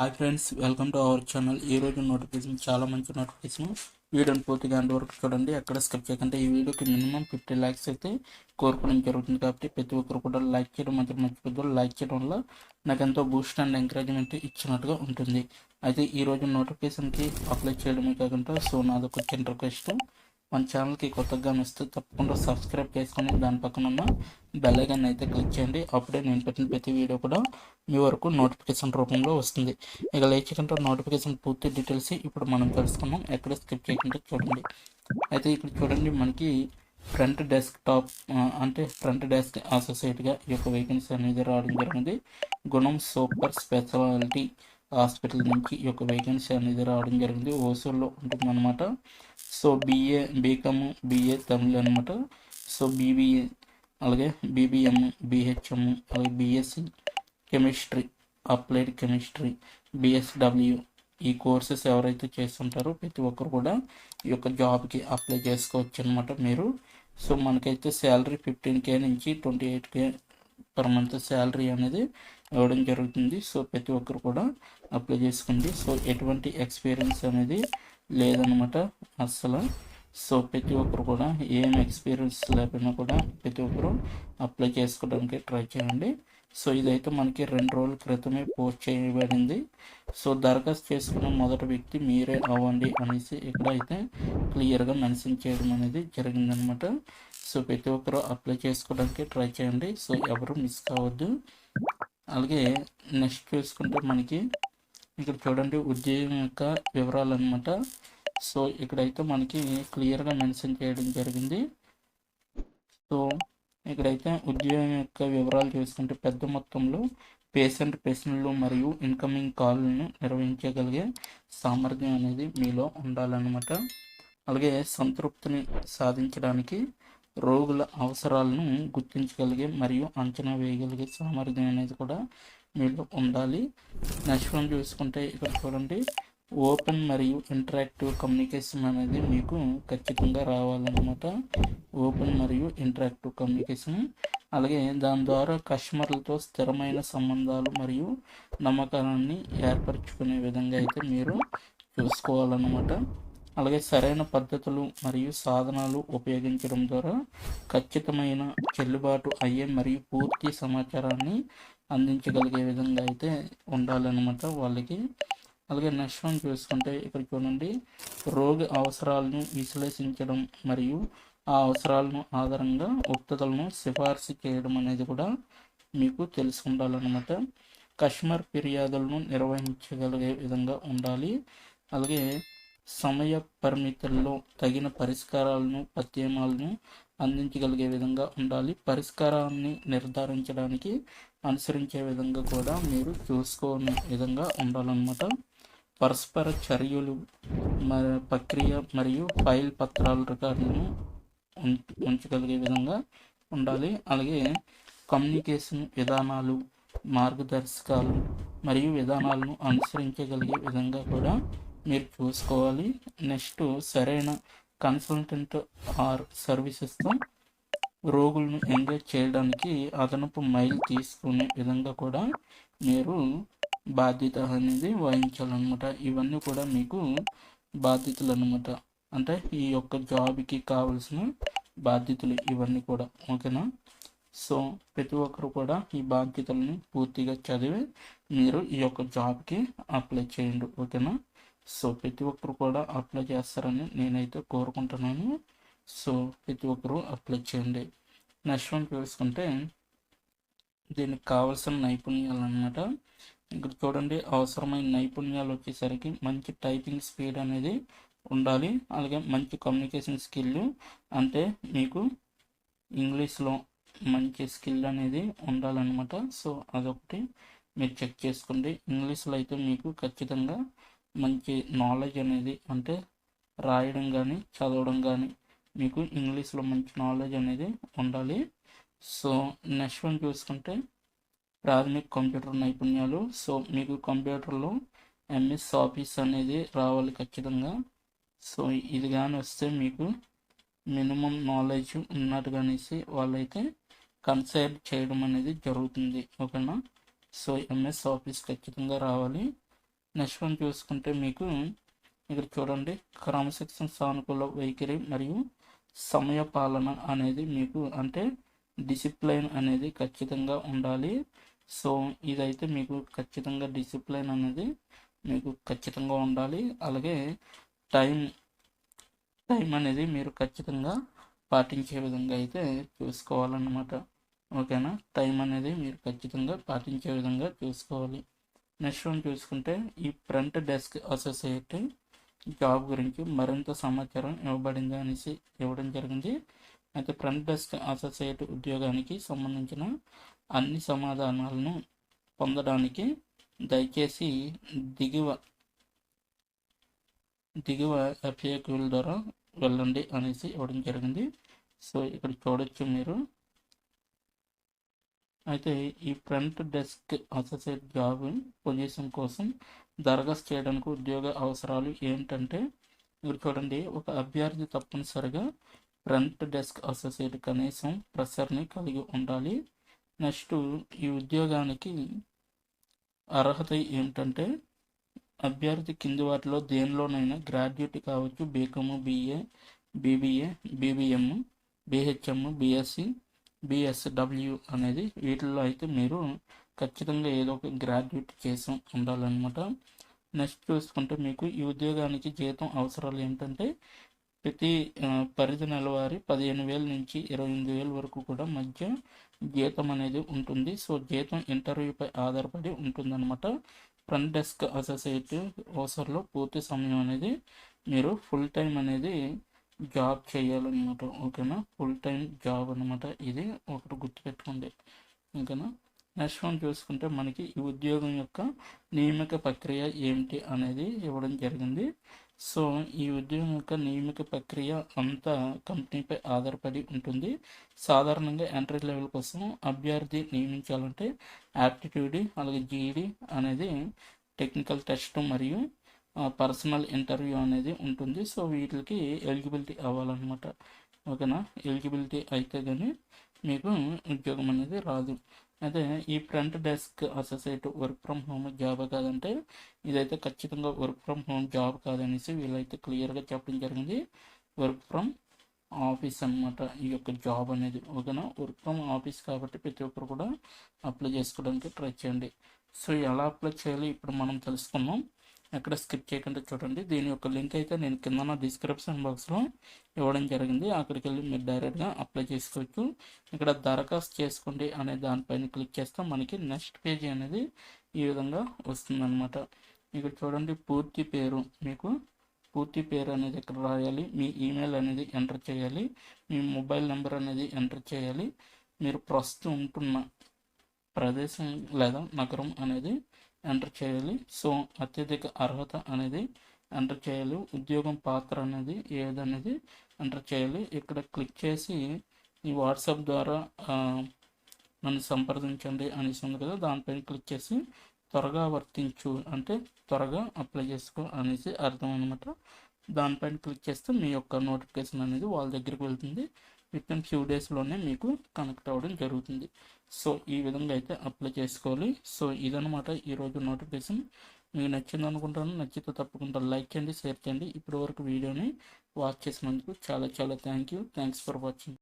Hi friends, welcome to our channel. ఈ రోజు notification చాలా మంచి నోటిఫికేషన్. వీడియోని పూర్తిగా అండ్ వరకు చూడండి, ఎక్కడ స్కిప్ చేయకండి. ఈ వీడియోకి మినిమం 50 లైక్స్ అయితే కోరుకోవడం జరుగుతుంది. కాబట్టి ప్రతి ఒక్కరు కూడా లైక్ చేయడం మాత్రం మర్చిపోద్దు. లైక్ చేయడం వల్ల నాకు ఎంతో బూస్ట్ అండ్ ఎంకరేజ్మెంట్ ఇచ్చినట్టుగా ఉంటుంది. అయితే ఈ రోజు నోటిఫికేషన్కి అప్లై చేయడమే కాకుండా నాది ఒక చిన్న రిక్వెస్ట్. మన ఛానల్కి కొత్తగా వస్తే తప్పకుండా సబ్స్క్రైబ్ చేసుకొని దాని పక్కన ఉన్న బెల్ ఐకాన్ అయితే క్లిక్ చేయండి. అప్పుడే నేను పెట్టిన ప్రతి వీడియో కూడా మీ వరకు నోటిఫికేషన్ రూపంలో వస్తుంది. ఇక లేచకుండా నోటిఫికేషన్ పూర్తి డీటెయిల్స్ ఇప్పుడు మనం తెలుసుకున్నాం. ఎక్కడ స్కిప్ చేయకుండా చూడండి. అయితే ఇక్కడ చూడండి, మనకి ఫ్రంట్ డెస్క్ అసోసియేట్గా ఈ యొక్క వేకెన్సీ అనేది రావడం జరిగింది. గుణం సూపర్ స్పెషాలిటీ హాస్పిటల్ నుంచి ఈ యొక్క వేకెన్సీ అనేది రావడం జరిగింది. ఓసూర్లో ఉంటుందన్నమాట. బీకామ్ బీఏ తమిళ్ అనమాట. బీబీఏ, అలాగే బీబీఎం, బీహెచ్ఎం, అలాగే BSc chemistry, applied chemistry, BSW ఈ కోర్సెస్ ఎవరైతే చేస్తుంటారో ప్రతి ఒక్కరు కూడా ఈ యొక్క జాబ్కి అప్లై చేసుకోవచ్చు అనమాట మీరు. మనకైతే శాలరీ 15K నుంచి 28K పర్ మంత్ శాలరీ అనేది ఇవ్వడం జరుగుతుంది. ప్రతి ఒక్కరు కూడా అప్లై చేసుకోండి. ఎటువంటి ఎక్స్పీరియన్స్ అనేది లేదనమాట అస్సలు. ప్రతి ఒక్కరు కూడా ఏం ఎక్స్పీరియన్స్ లేకపోయినా కూడా ప్రతి ఒక్కరు అప్లై చేసుకోవడానికి ట్రై చేయండి. ఇదైతే మనకి 2 రోజుల క్రితమే పోస్ట్ చేయబడింది. దరఖాస్తు చేసుకున్న మొదటి వ్యక్తి మీరే అవ్వండి అనేసి ఇక్కడైతే క్లియర్గా మెన్షన్ చేయడం అనేది జరిగిందనమాట. ప్రతి ఒక్కరు అప్లై చేసుకోవడానికి ట్రై చేయండి. ఎవరు మిస్ కావద్దు. అలాగే నెక్స్ట్ చూసుకుంటే మనకి ఇక్కడ చూడండి, ఉద్యోగం యొక్క వివరాలు అనమాట. ఇక్కడైతే మనకి క్లియర్గా మెన్షన్ చేయడం జరిగింది. ఇక్కడైతే ఉద్యోగం యొక్క వివరాలు చూసుకుంటే పెద్ద మొత్తంలో పేషెంట్ ప్రశ్నలు మరియు ఇన్కమింగ్ కాల్లను నిర్వహించగలిగే సామర్థ్యం అనేది మీలో ఉండాలన్నమాట. అలాగే సంతృప్తిని సాధించడానికి రోగుల అవసరాలను గుర్తించగలిగే మరియు అంచనా వేయగలిగే సామర్థ్యం అనేది కూడా మీలో ఉండాలి. నెక్స్ట్ వన్ చూసుకుంటే ఇక్కడ చూడండి, ఓపెన్ మరియు ఇంటరాక్టివ్ కమ్యూనికేషన్ అనేది మీకు ఖచ్చితంగా రావాలన్నమాట. ఓపెన్ మరియు ఇంటరాక్టివ్ కమ్యూనికేషన్, అలాగే దాని ద్వారా కస్టమర్లతో స్థిరమైన సంబంధాలు మరియు నమ్మకాన్ని ఏర్పరచుకునే విధంగా అయితే మీరు చూసుకోవాలన్నమాట. అలాగే సరైన పద్ధతులు మరియు సాధనాలు ఉపయోగించడం ద్వారా ఖచ్చితమైన చెల్లుబాటు అయ్యే మరియు పూర్తి సమాచారాన్ని అందించగలిగే విధంగా అయితే ఉండాలన్నమాట వాళ్ళకి. అలాగే నెక్స్ట్ వన్ చూసుకుంటే ఇక్కడ చూడండి, రోగి అవసరాలను విశ్లేషించడం మరియు ఆ అవసరాలను ఆధారంగా ఉత్పత్తులను సిఫార్సు చేయడం అనేది కూడా మీకు తెలిసి ఉండాలన్నమాట. కస్టమర్ ఫిర్యాదులను నిర్వహించగలిగే విధంగా ఉండాలి. అలాగే సమయ పరిమితుల్లో తగిన పరిష్కారాలను పత్యమాలను అందించగలిగే విధంగా ఉండాలి. పరిష్కారాన్ని నిర్ధారించడానికి అనుసరించే విధంగా కూడా మీరు చూసుకునే విధంగా ఉండాలన్నమాట. పరస్పర చర్యలు ప్రక్రియ మరియు ఫైల్ పత్రాల రికార్డులను ఉంచగలిగే విధంగా ఉండాలి. అలాగే కమ్యూనికేషన్ విధానాలు, మార్గదర్శకాలు మరియు విధానాలను అనుసరించగలిగే విధంగా కూడా మీరు చూసుకోవాలి. నెక్స్ట్ సరైన కన్సల్టెంట్ ఆర్ సర్వీసెస్తో రోగులను ఎంగేజ్ చేయడానికి అదనపు మైల్ తీసుకునే విధంగా కూడా మీరు బాధ్యత అనేది వహించాలన్నమాట. ఇవన్నీ కూడా మీకు బాధ్యతలు అన్నమాట. అంటే ఈ యొక్క జాబ్కి కావాల్సిన బాధ్యతలు ఇవన్నీ కూడా, ఓకేనా. ప్రతి ఒక్కరు కూడా ఈ బాధ్యతలను పూర్తిగా చదివి మీరు ఈ యొక్క జాబ్కి అప్లై చేయండి, ఓకేనా. ప్రతి ఒక్కరు కూడా అప్లై చేస్తారని నేనైతే కోరుకుంటున్నాను. ప్రతి ఒక్కరు అప్లై చేయండి. నెక్స్ట్ వన్ చూసుకుంటే దీనికి కావాల్సిన నైపుణ్యాలు అన్నమాట. ఇక్కడ చూడండి, అవసరమైన నైపుణ్యాలు వచ్చేసరికి మంచి టైపింగ్ స్పీడ్ అనేది ఉండాలి. అలాగే మంచి కమ్యూనికేషన్ స్కిల్, అంటే మీకు ఇంగ్లీష్లో మంచి స్కిల్ అనేది ఉండాలన్నమాట. అదొకటి మీరు చెక్ చేసుకోండి. ఇంగ్లీష్లో అయితే మీకు ఖచ్చితంగా మంచి నాలెడ్జ్ అనేది, అంటే రాయడం కానీ చదవడం కానీ మీకు ఇంగ్లీష్లో మంచి నాలెడ్జ్ అనేది ఉండాలి. నెక్స్ట్ వన్ చూసుకుంటే ప్రాథమిక కంప్యూటర్ నైపుణ్యాలు. మీకు కంప్యూటర్లో ఎంఎస్ ఆఫీస్ అనేది రావాలి ఖచ్చితంగా. ఇది కానీ వస్తే మీకు మినిమం నాలెడ్జ్ ఉన్నట్టుగానేసి వాళ్ళైతే కన్సిడర్ చేయడం అనేది జరుగుతుంది, ఓకేనా. ఎంఎస్ ఆఫీస్ ఖచ్చితంగా రావాలి. నెక్స్ట్ వన్ చూసుకుంటే మీకు ఇక్కడ చూడండి, క్రమశిక్షణ, సానుకూల వైఖరి మరియు సమయ పాలన అనేది మీకు అంటే డిసిప్లైన్ అనేది ఖచ్చితంగా ఉండాలి. సో ఇదైతే మీకు ఖచ్చితంగా డిసిప్లైన్ అనేది మీకు ఖచ్చితంగా ఉండాలి. అలాగే టైం టైం అనేది మీరు ఖచ్చితంగా పాటించే విధంగా అయితే చూసుకోవాలన్నమాట. ఓకేనా, టైం అనేది మీరు ఖచ్చితంగా పాటించే విధంగా చూసుకోవాలి. నెక్స్ట్ వన్ చూసుకుంటే ఈ ఫ్రంట్ డెస్క్ అసోసియేట్ జాబ్ గురించి మరింత సమాచారం ఇవ్వబడింది అనేసి ఇవ్వడం జరిగింది. అయితే ఫ్రంట్ డెస్క్ అసోసియేట్ ఉద్యోగానికి సంబంధించిన అన్ని సమాధానాలను పొందడానికి దయచేసి దిగువ FAQల ద్వారా వెళ్ళండి అనేసి ఇవ్వడం జరిగింది. సో ఇక్కడ చూడొచ్చు మీరు. అయితే ఈ front desk associate job position కోసం దరఖాస్తు చేయడానికి ఉద్యోగ అవసరాలు ఏంటంటే ఇక్కడ చూడండి, ఒక అభ్యర్థి తప్పనిసరిగా ఫ్రంట్ డెస్క్ అసోసియేట్ కనీసం ప్రెషర్ని కలిగి ఉండాలి. నెక్స్ట్ ఈ ఉద్యోగానికి అర్హత ఏమిటంటే అభ్యర్థి కింది వాటిలో దేనిలోనైనా గ్రాడ్యుయేట్ కావచ్చు, BCom, BA, BBA, BBM, BHM, BSc, BSW అనేది వీటిల్లో అయితే మీరు ఖచ్చితంగా ఏదో ఒక గ్రాడ్యుయేట్ చేసి ఉండాలన్నమాట. నెక్స్ట్ చూసుకుంటే మీకు ఈ ఉద్యోగానికి జీతం అవసరాలు ఏంటంటే ప్రతి పరిధి నెలవారీ 15,000 నుంచి 28,000 వరకు కూడా మధ్య జీతం అనేది ఉంటుంది. సో జీతం ఇంటర్వ్యూపై ఆధారపడి ఉంటుందన్నమాట. ఫ్రంట్ డెస్క్ అసోసియేట్ అవసరంలో పూర్తి సమయం అనేది మీరు ఫుల్ టైం అనేది జాబ్ చేయాలన్నమాట. ఓకేనా, ఫుల్ టైం జాబ్ అనమాట. ఇది ఒకటి గుర్తుపెట్టుకోండి. ఓకేనా, నెక్స్ట్ వన్ చూసుకుంటే మనకి ఈ ఉద్యోగం యొక్క నియామక ప్రక్రియ ఏమిటి అనేది ఇవ్వడం జరిగింది. సో ఈ ఉద్యోగం యొక్క నియామక ప్రక్రియ అంతా కంపెనీపై ఆధారపడి ఉంటుంది. సాధారణంగా ఎంట్రీ లెవెల్ కోసం అభ్యర్థి నియమించాలంటే యాప్టిట్యూడ్, అలాగే GED అనేది టెక్నికల్ టెస్ట్ మరియు పర్సనల్ ఇంటర్వ్యూ అనేది ఉంటుంది. సో వీటికి ఎలిజిబిలిటీ అవ్వాలన్నమాట. ఓకేనా, ఎలిజిబిలిటీ అయితే కానీ మీకు ఉద్యోగం అనేది రాదు. అయితే ఈ front desk associate work from home job కాదంటే ఇదైతే ఖచ్చితంగా వర్క్ ఫ్రమ్ హోమ్ జాబ్ కాదనేసి వీళ్ళైతే క్లియర్గా చెప్పడం జరిగింది. వర్క్ ఫ్రమ్ ఆఫీస్ అనమాట ఈ యొక్క జాబ్ అనేది. ఓకేనా, వర్క్ ఫ్రమ్ ఆఫీస్ కాబట్టి ప్రతి ఒక్కరు కూడా అప్లై చేసుకోవడానికి ట్రై చేయండి. సో ఎలా అప్లై చేయాలి ఇప్పుడు మనం తెలుసుకుందాం. ఎక్కడ స్కిప్ చేయకుండా చూడండి. దీని యొక్క లింక్ అయితే నేను కింద డిస్క్రిప్షన్ బాక్స్లో ఇవ్వడం జరిగింది. అక్కడికి వెళ్ళి మీరు డైరెక్ట్గా అప్లై చేసుకోవచ్చు. ఇక్కడ దరఖాస్తు చేసుకోండి అనే దానిపైన క్లిక్ చేస్తే మనకి నెక్స్ట్ పేజీ అనేది ఈ విధంగా వస్తుందన్నమాట. ఇక్కడ చూడండి, పూర్తి పేరు, మీకు పూర్తి పేరు అనేది ఇక్కడ రాయాలి. మీ ఈమెయిల్ అనేది ఎంటర్ చేయాలి. మీ మొబైల్ నెంబర్ అనేది ఎంటర్ చేయాలి. మీరు ప్రస్తుతం ఉంటున్న ప్రదేశం లేదా నగరం అనేది ఎంటర్ చేయాలి. సో అత్యధిక అర్హత అనేది ఎంటర్ చేయాలి. ఉద్యోగం పాత్ర అనేది ఏదనేది ఎంటర్ చేయాలి. ఇక్కడ క్లిక్ చేసి ఈ వాట్సాప్ ద్వారా నన్ను సంప్రదించండి అనేసి ఉంది కదా, దానిపైన క్లిక్ చేసి త్వరగా వర్తించు అంటే త్వరగా అప్లై చేసుకో అనేసి అర్థం అనమాట. దానిపైన క్లిక్ చేస్తే మీ యొక్క నోటిఫికేషన్ అనేది వాళ్ళ దగ్గరికి వెళ్తుంది. విత్ ఇన్ ఫ్యూ డేస్లోనే మీకు కనెక్ట్ అవ్వడం జరుగుతుంది. సో ఈ విధంగా అయితే అప్లై చేసుకోవాలి. సో ఇదనమాట ఈరోజు నోటిఫికేషన్. మీకు నచ్చింది అనుకుంటాను. నచ్చితే తప్పకుండా లైక్ చేయండి, షేర్ చేయండి. ఇప్పటి వరకు వీడియోని వాచ్ చేసినందుకు చాలా చాలా థ్యాంక్స్ ఫర్ వాచింగ్.